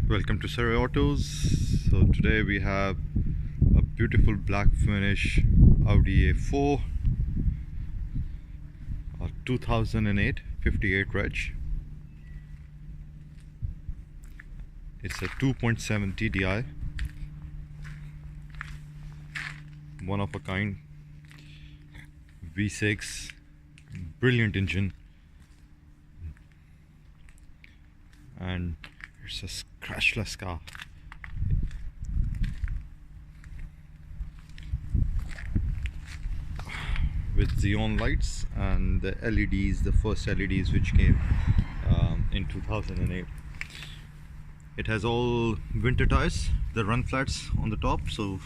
Welcome to Surrey Autos. So today we have a beautiful black finish Audi A4, a 2008 58 reg. It's a 2.7 TDI, one of a kind V6, brilliant engine, and it's a scratchless car. With Xenon lights and the LEDs, the first LEDs which came in 2008. It has all winter tires, the run flats on the top, so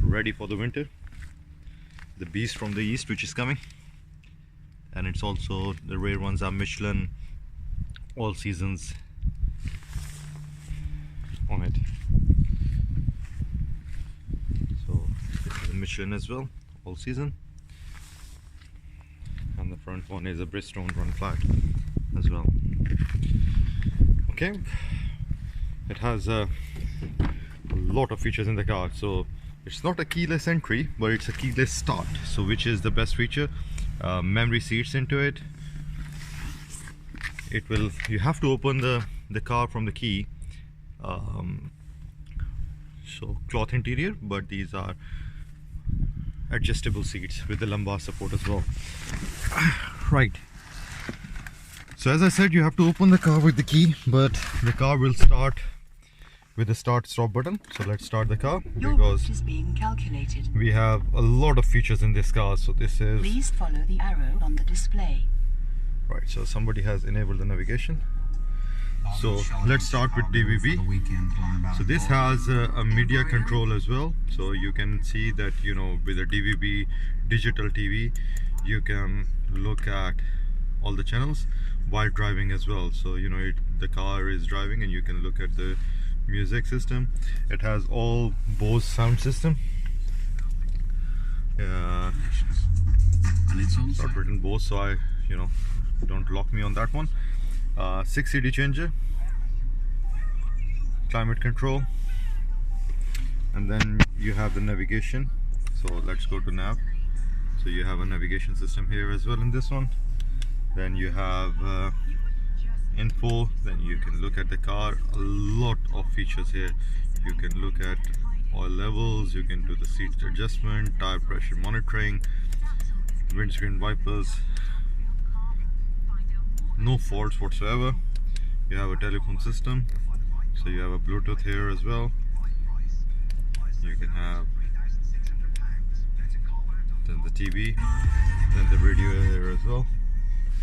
ready for the winter. The beast from the east which is coming, and it's also, the rear ones are Michelin all seasons on it. So this is a Michelin as well, all season, and the front one is a Bridgestone run flat as well. Okay, it has a lot of features in the car. So it's not a keyless entry, but it's a keyless start, so which is the best feature. Memory seats into it. It will, you have to open the car from the key. So cloth interior, but these are adjustable seats with the lumbar support as well. Right, so as I said, you have to open the car with the key, but the car will start with the start stop button. So let's start the car, because is being calculated. We have a lot of features in this car. So this is, please follow the arrow on the display. right, so somebody has enabled the navigation. So let's start with DVB. So this has a media control as well, so you can see that, you know, with a DVB digital TV you can look at all the channels while driving as well. So you know, the car is driving and you can look at the music system. It has all BOSE sound system. And it's not written BOSE, so I, you know, don't lock me on that one. 6 CD changer, climate control, and then you have the navigation. So let's go to nav. So you have a navigation system here as well in this one. Then you have info, then you can look at the car. A lot of features here. You can look at oil levels, you can do the seat adjustment, tire pressure monitoring, windscreen wipers. No faults whatsoever. You have a telephone system, so you have a Bluetooth here as well. You can have then the TV, then the radio here as well.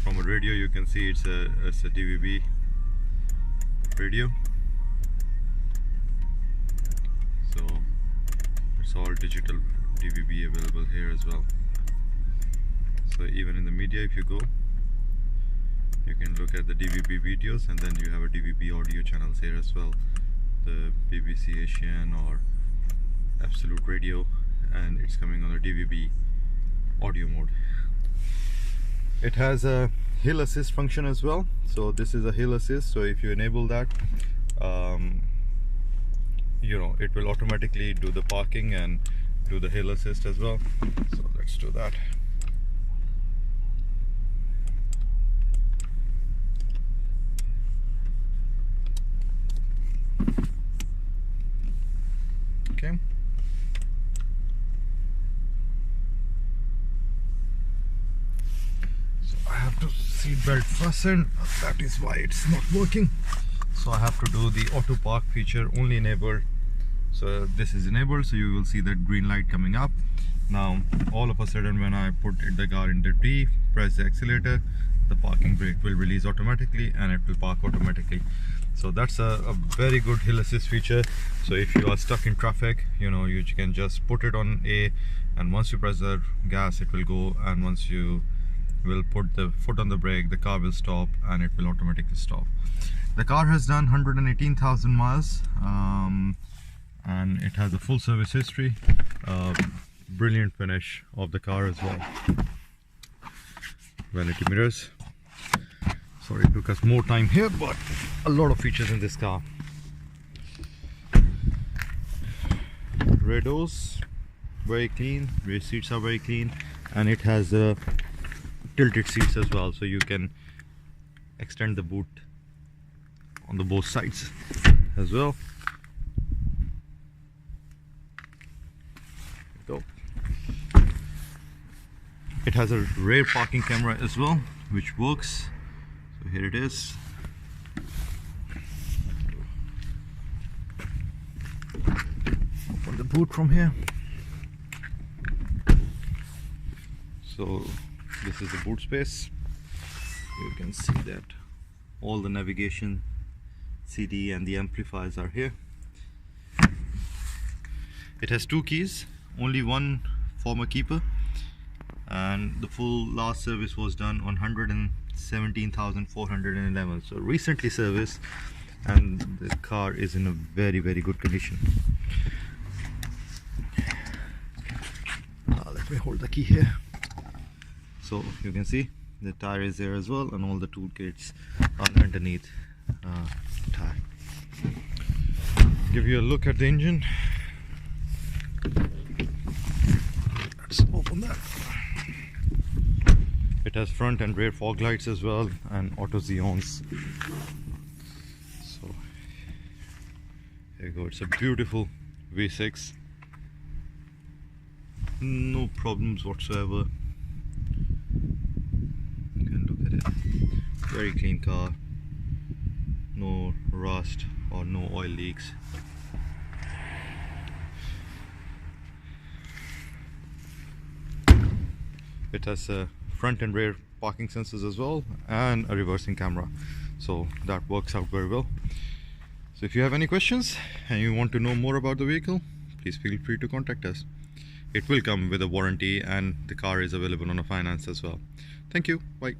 From a radio you can see it's a DVB radio, so it's all digital DVB available here as well. So even in the media, if you go, you can look at the DVB videos, and then you have a DVB audio channels here as well, the BBC Asian or Absolute Radio, and it's coming on a DVB audio mode. It has a hill assist function as well. So this is a hill assist, so if you enable that, you know, it will automatically do the parking and do the hill assist as well. So let's do that. Okay. So I have to seatbelt fasten. That is why it's not working. So I have to do the auto park feature only enabled. So this is enabled, so you will see that green light coming up. Now all of a sudden, when I put the car into T, press the accelerator, the parking brake will release automatically and it will park automatically. So that's a very good hill assist feature. So if you are stuck in traffic, you know, you can just put it on A, and once you press the gas it will go, and once you will put the foot on the brake, the car will stop and it will automatically stop. The car has done 118,000 miles, and it has a full service history. Brilliant finish of the car as well. Vanity mirrors. Sorry it took us more time here, but a lot of features in this car. Rear doors, very clean. Rear seats are very clean, and it has tilted seats as well, so you can extend the boot on the both sides as well. Go. It has a rear parking camera as well, which works. So here it is. Open the boot from here. So this is the boot space. You can see that all the navigation, CD and the amplifiers are here. It has 2 keys, only one former keeper, and the full last service was done on 117,411, so recently serviced, and the car is in a very good condition. Let me hold the key here. So you can see the tire is there as well, and all the toolkits are underneath the tire. Give you a look at the engine. Let's open that. It has front and rear fog lights as well, and auto xeons. So here you go. It's a beautiful V6. No problems whatsoever. You can look at it. Very clean car. No rust or no oil leaks. It has front and rear parking sensors as well, and a reversing camera, so that works out very well. So if you have any questions and you want to know more about the vehicle, please feel free to contact us. It will come with a warranty, and the car is available on a finance as well. Thank you. Bye.